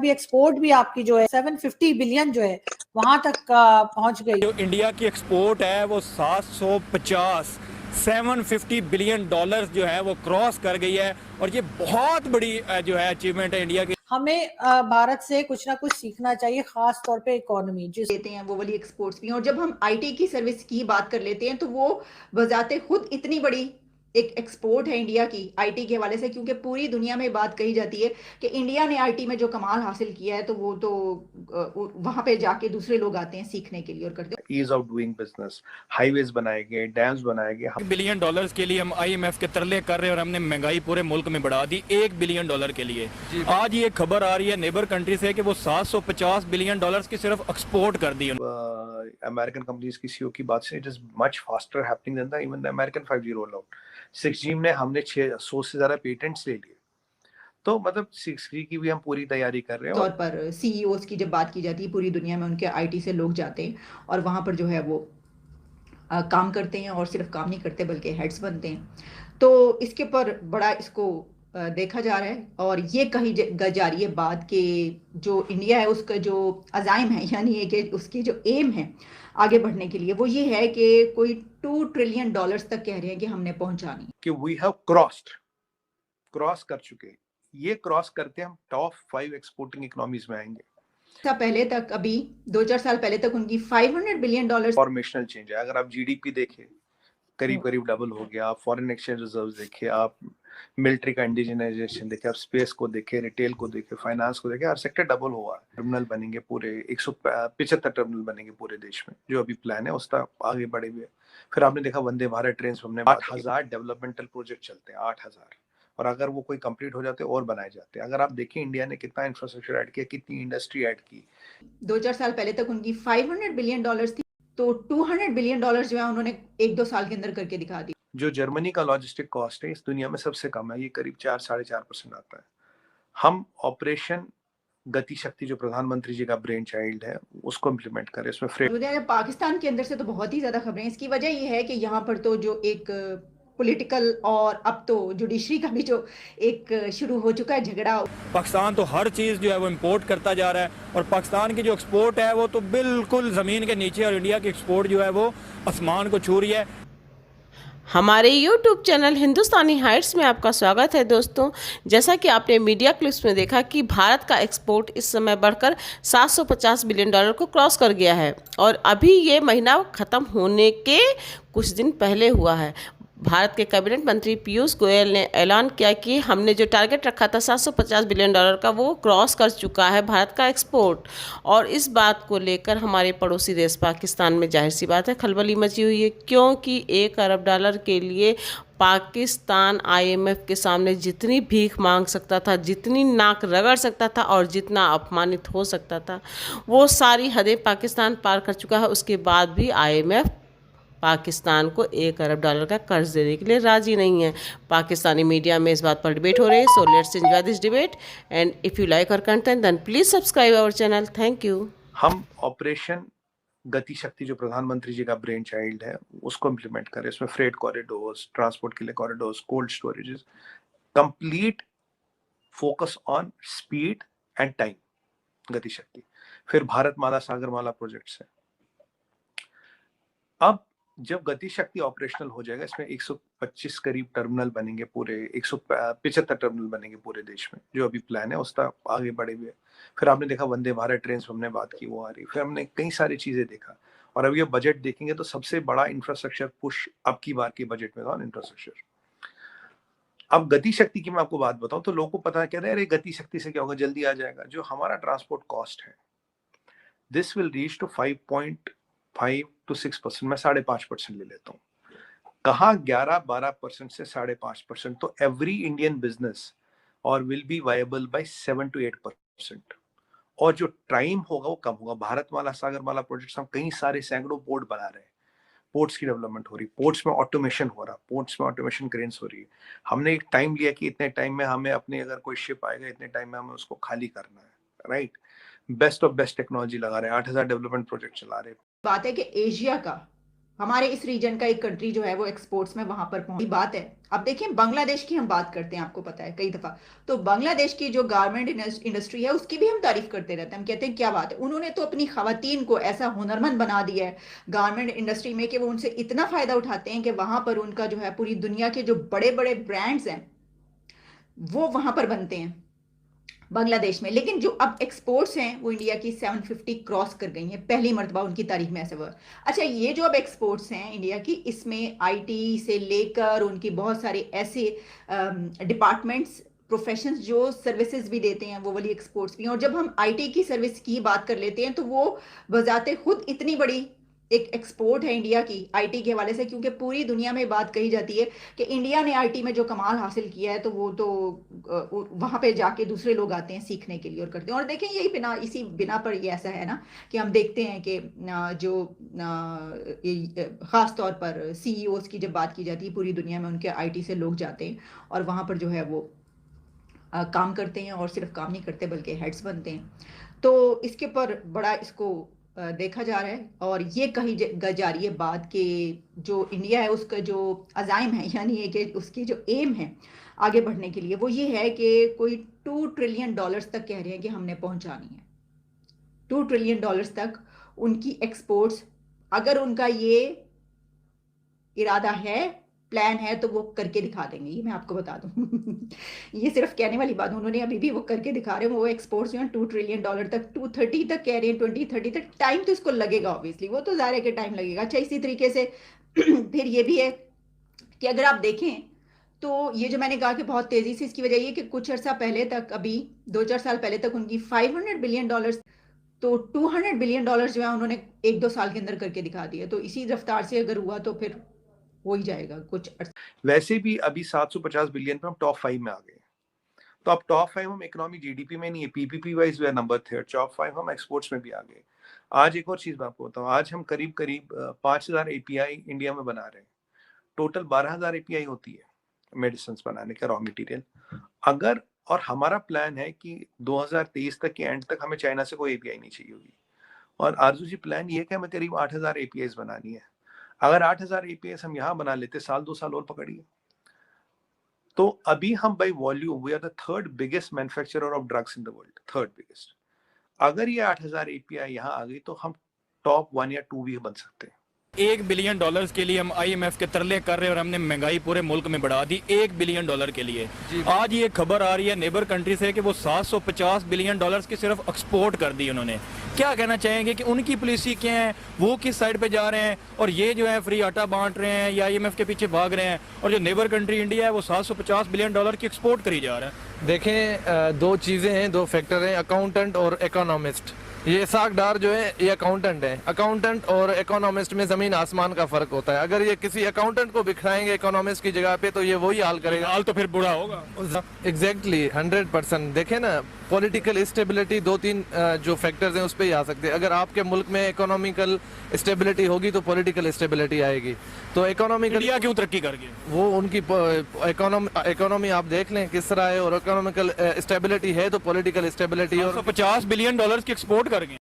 भी एक्सपोर्ट भी आपकी जो है 750 बिलियन जो है वहां तक पहुंच गई। जो इंडिया की एक्सपोर्ट है वो 750 बिलियन डॉलर्स जो है वो क्रॉस कर गई है, और ये बहुत बड़ी जो है अचीवमेंट है इंडिया की। हमें भारत से कुछ ना कुछ सीखना चाहिए, खास तौर पे इकोनॉमी जिस देते हैं वो वाली एक्सपोर्ट्स भी हैं। और जब हम आईटी की सर्विस की बात कर लेते हैं तो वो बजाते खुद इतनी बड़ी एक एक्सपोर्ट है इंडिया की आईटी के हवाले से, क्योंकि पूरी दुनिया में बात कही जाती है कि इंडिया ने आईटी में जो कमाल हासिल किया है तो वो तो वहां पे जाके दूसरे लोग आते हैं सीखने के लिए और करते हैं। Ease of doing business, highways बनाए गए, डैम्स बनाए गए। बिलियन डॉलर्स के लिए हम आईएमएफ के तरले कर रहे हैं और हमने महंगाई पूरे मुल्क में बढ़ा दी $1 बिलियन के लिए। आज ये खबर आ रही है नेबर कंट्री से कि वो 750 बिलियन डॉलर्स की सिर्फ एक्सपोर्ट कर दी। अमेरिकन कंपनीज की सीईओ की बात से it is much faster happening than the even the American 5G roll out. 6G में हमने 600 से ज्यादा पेटेंट्स ले लिए, तो मतलब 6G की भी हम पूरी तैयारी कर रहे हैं। तौर पर सीईओज की जब बात की जाती है पूरी दुनिया में उनके आईटी से लोग जाते हैं और वहां पर जो है वो काम करते हैं, और सिर्फ काम नहीं करते बल्कि हेड्स बनते हैं। तो इसके ऊपर बड़ा इसको देखा जा रहा है और ये कही जा रही है बात कि जो इंडिया है उसका जो अज़ाइम है, यानी कि उसकी जो एम है आगे बढ़ने के लिए, वो ये है कि कोई $2 ट्रिलियन तक कह रहे हैं कि हमने पहुंचानी, कि वी हैव क्रॉस कर चुके हैं। ये क्रॉस करके हम टॉप 5 एक्सपोर्टिंग इकोनॉमीज में आएंगे। पहले तक अभी 2-4 साल पहले तक उनकी $500 बिलियन फॉर्मेशनल चेंज है। अगर आप जीडीपी देखें करीब डबल हो गया, आप फॉरेन एक्सचेंज रिजर्व्स देखे, आप मिलिट्री का इंडिजिनाइजेशन देखे, आप स्पेस को देखे, रिटेल को देखे, फाइनेंस को देखे, हर सेक्टर डबल हुआ है। टर्मिनल बनेंगे पूरे 175 टर्मिनल बनेंगे पूरे देश में, जो अभी प्लान है उसका आगे बढ़े हुए। फिर आपने देखा वंदे भारत ट्रेन हमने 8,000 डेवलपमेंटल प्रोजेक्ट चलते हैं, 8,000, और अगर वो कोई कंप्लीट हो जाते और बनाए जाते। अगर आप देखें इंडिया ने कितना इंफ्रास्ट्रक्चर ऐड किया, कितनी इंडस्ट्री ऐड की। 2-4 साल पहले तक उनकी $500 बिलियन थी, तो $200 बिलियन जो है उन्होंने 1-2 साल के अंदर करके दिखा दी। जो जर्मनी का लॉजिस्टिक कॉस्ट है इस दुनिया में सबसे कम है, ये करीब 4-4.5% आता है। हम ऑपरेशन गति शक्ति जो प्रधानमंत्री जी का ब्रेन चाइल्ड है उसको इम्प्लीमेंट करें। इसमें पाकिस्तान के अंदर से तो बहुत ही ज्यादा खबरें। इसकी वजह ये है कि यहाँ पर तो जो एक पॉलिटिकल और अब तो जुडिशरी का भी जो एक शुरू हो चुका है झगड़ा। पाकिस्तान तो हर चीज़ जो है वो इंपोर्ट करता जा रहा है, और पाकिस्तान की जो एक्सपोर्ट है वो तो बिल्कुल ज़मीन के नीचे, और इंडिया की एक्सपोर्ट जो है वो आसमान को छू रही है। हमारे YouTube चैनल हिंदुस्तानी हाइट्स में आपका स्वागत है दोस्तों। जैसा कि आपने मीडिया क्लिप्स में देखा कि भारत का एक्सपोर्ट इस समय बढ़कर $750 बिलियन को क्रॉस कर गया है, और अभी ये महीना ख़त्म होने के कुछ दिन पहले हुआ है। भारत के कैबिनेट मंत्री पीयूष गोयल ने ऐलान किया कि हमने जो टारगेट रखा था $750 बिलियन का, वो क्रॉस कर चुका है भारत का एक्सपोर्ट। और इस बात को लेकर हमारे पड़ोसी देश पाकिस्तान में जाहिर सी बात है खलबली मची हुई है, क्योंकि $1 अरब के लिए पाकिस्तान IMF के सामने जितनी भीख मांग सकता था, जितनी नाक रगड़ सकता था और जितना अपमानित हो सकता था, वो सारी हदें पाकिस्तान पार कर चुका है। उसके बाद भी IMF पाकिस्तान को $1 अरब का कर्ज देने के लिए राजी नहीं है। पाकिस्तानी मीडिया में इस बात पर डिबेट हो रही है। So let's enjoy this debate, and if you like our content then please subscribe our channel. Thank you. हम ऑपरेशन गति शक्ति जो प्रधानमंत्री जी का ब्रेन चाइल्ड है उसको इम्प्लीमेंट करें। इसमें फ्रेट कॉरिडोर्स, ट्रांसपोर्ट के लिए corridors, cold storages, complete focus on speed and time, गति शक्ति। फिर भारतमाला सागरमाला प्रोजेक्ट्स है। अब जब गति शक्ति ऑपरेशनल हो जाएगा, इसमें 125 करीब टर्मिनल बनेंगे, पूरे 175 टर्मिनल बनेंगे पूरे देश में, जो अभी प्लान है उसका आगे बढ़े हुए। फिर आपने देखा वंदे भारत ट्रेन हमने बात की, वो आ रही। फिर हमने कई सारी चीजें देखा, और अब ये बजट देखेंगे तो सबसे बड़ा इंफ्रास्ट्रक्चर पुश अब की बार के बजट में था इंफ्रास्ट्रक्चर। अब गति शक्ति की मैं आपको बात बताऊं तो लोगों को पता कहते हैं अरे गति शक्ति से क्या होगा, जल्दी आ जाएगा। जो हमारा ट्रांसपोर्ट कॉस्ट है, this will reach to 5.5 to 6%, मैं 5.5% ले लेता हूँ। कहा 11-12% से 5.5%, तो एवरी इंडियन बिजनेस और will be viable by 7 to 8%। और जो टाइम होगा वो कम होगा। भारतमाला सागरमाला प्रोजेक्ट्स हम कई सारे सैकड़ों पोर्ट बना रहे हैं, पोर्ट्स की डेवलपमेंट हो रही, पोर्ट्स में ऑटोमेशन हो रहा, पोर्ट्स में ऑटोमेशन क्रेन्स हो रही है। हमने एक टाइम लिया कि इतने टाइम में हमें अपने अगर कोई शिप आएगा इतने टाइम में हमें उसको खाली करना है, right. Best of best technology लगा रहे हैं, 8,000 डेवलपमेंट प्रोजेक्ट चला रहे हैं। बात है कि एशिया का हमारे इस रीजन का एक कंट्री जो है वो एक्सपोर्ट्स में वहां पर पहुंची बात है। अब देखिए बांग्लादेश की हम बात करते हैं, आपको पता है कई दफा, तो बांग्लादेश की जो गारमेंट इंडस्ट्री है उसकी भी हम तारीफ करते रहते हैं। हम कहते हैं क्या बात है, उन्होंने तो अपनी खवातीन को ऐसा हुनरमंद बना दिया है गारमेंट इंडस्ट्री में कि वो उनसे इतना फायदा उठाते हैं कि वहां पर उनका जो है पूरी दुनिया के जो बड़े बड़े ब्रांड्स हैं वो वहां पर बनते हैं बांग्लादेश में। लेकिन जो अब एक्सपोर्ट्स हैं वो इंडिया की 750 क्रॉस कर गई हैं, पहली मर्तबा उनकी तारीख में ऐसा हुआ। अच्छा, ये जो अब एक्सपोर्ट्स हैं इंडिया की, इसमें आईटी से लेकर उनकी बहुत सारे ऐसे डिपार्टमेंट्स, प्रोफेशंस जो सर्विसेज भी देते हैं, वो वाली एक्सपोर्ट्स भी हैं। और जब हम आईटी की सर्विस की बात कर लेते हैं तो वो बजाते खुद इतनी बड़ी एक एक्सपोर्ट है इंडिया की आईटी के हवाले से, क्योंकि पूरी दुनिया में बात कही जाती है कि इंडिया ने आईटी में जो कमाल हासिल किया है तो वो तो वहां पे जाके दूसरे लोग आते हैं सीखने के लिए और करते हैं। और देखें यही इसी बिना पर ये ऐसा है ना कि हम देखते हैं कि जो खास तौर पर सीईओज की जब बात की जाती है पूरी दुनिया में, उनके आईटी से लोग जाते हैं और वहां पर जो है वो काम करते हैं, और सिर्फ काम नहीं करते बल्कि हेड्स बनते हैं। तो इसके ऊपर बड़ा इसको देखा जा रहा है और ये कही जा रही है बात कि जो इंडिया है उसका जो अज़ाइम है, यानी कि उसकी जो एम है आगे बढ़ने के लिए, वो ये है कि कोई $2 ट्रिलियन तक कह रहे हैं कि हमने पहुंचानी है। $2 ट्रिलियन तक उनकी एक्सपोर्ट्स, अगर उनका ये इरादा है, प्लान है, तो वो करके दिखा देंगे। ये मैं आपको बता दूं ये सिर्फ कहने वाली बात, उन्होंने अभी भी वो करके दिखा रहे हैं। वो एक्सपोर्ट्स जो है $2 ट्रिलियन तक, 230 तक कह रहे हैं, 2030 तक। टाइम तो इसको लगेगा ऑब्वियसली, वो तो ज़ाहिर है कि टाइम लगेगा। अच्छा, इसी तरीके से फिर ये भी है कि अगर आप देखें तो ये जो मैंने कहा कि बहुत तेज़ी से, इसकी वजह ये कि कुछ अर्सा पहले तक, अभी 2-4 साल पहले तक उनकी $500 बिलियन, तो $200 बिलियन जो है उन्होंने 1-2 साल के अंदर करके दिखा दिया। तो इसी रफ्तार से अगर हुआ तो फिर हो ही जाएगा कुछ। वैसे भी अभी 750 बिलियन पे हम टॉप 5 में आ गए। तो अब टॉप 5 हम इकोनॉमिक जीडीपी में नहीं है, पीपीपी वाइज वे नंबर 3, टॉप 5 हम एक्सपोर्ट्स में भी आ गए। आज एक और चीज मैं आपको बताऊं, आज हम करीब 5000 एपीआई इंडिया में बना रहे हैं। टोटल 12000 एपीआई होती है मेडिसिन बनाने का, रॉ मटेरियल। अगर, और हमारा प्लान है कि 2023 तक के एंड तक हमें चाइना से कोई एपीआई नहीं चाहिए होगी। और आरजू जी प्लान ये है कि हमें करीब 8000 एपीआई बनानी है। अगर 8000 एपीएस हम यहाँ बना लेते, 1-2 साल और पकड़िए, तो अभी हम by volume we are the 3rd biggest manufacturer of drugs in the world, 3rd biggest. अगर ये 8000 एपीआई यहाँ आ गई तो हम टॉप 1 या 2 भी बन सकते हैं। $1 बिलियन के लिए हम IMF के तरले कर रहे हैं और हमने महंगाई पूरे मुल्क में बढ़ा दी $1 बिलियन के लिए। आज ये खबर आ रही है नेबर कंट्री से कि वो $750 बिलियन की सिर्फ एक्सपोर्ट कर दी उन्होंने। क्या कहना चाहेंगे कि उनकी पॉलिसी क्या है, वो किस साइड पे जा रहे हैं, और ये जो है फ्री आटा बांट रहे हैं या IMF के पीछे भाग रहे हैं, और जो नेबर कंट्री इंडिया है वो $750 बिलियन की एक्सपोर्ट करी जा रहा है। देखें, दो चीज़ें हैं, दो फैक्टर हैं, अकाउंटेंट और इकोनॉमिस्ट। ये इसाक डार जो है ये अकाउंटेंट है। अकाउंटेंट और इकोनॉमिस्ट में ज़मीन आसमान का फ़र्क होता है। अगर ये किसी अकाउंटेंट को बिखराएंगे इकोनॉमिस्ट की जगह पे तो ये वही हाल करेगा, हाल तो फिर बुरा होगा। एग्जैक्टली 100%। देखें ना, पॉलिटिकल स्टेबिलिटी 2-3 जो फैक्टर्स हैं उस पर ही आ सकते हैं। अगर आपके मुल्क में इकोनॉमिकल स्टेबिलिटी होगी तो पॉलिटिकल स्टेबिलिटी आएगी। तो इकोनॉमिकल, इंडिया क्यों तरक्की कर गई, वो उनकी इकोनॉमी आप देख लें किस तरह है, और इकोनॉमिकल स्टेबिलिटी है तो पॉलिटिकल स्टेबिलिटी। और $50 बिलियन की एक्सपोर्ट कर गए।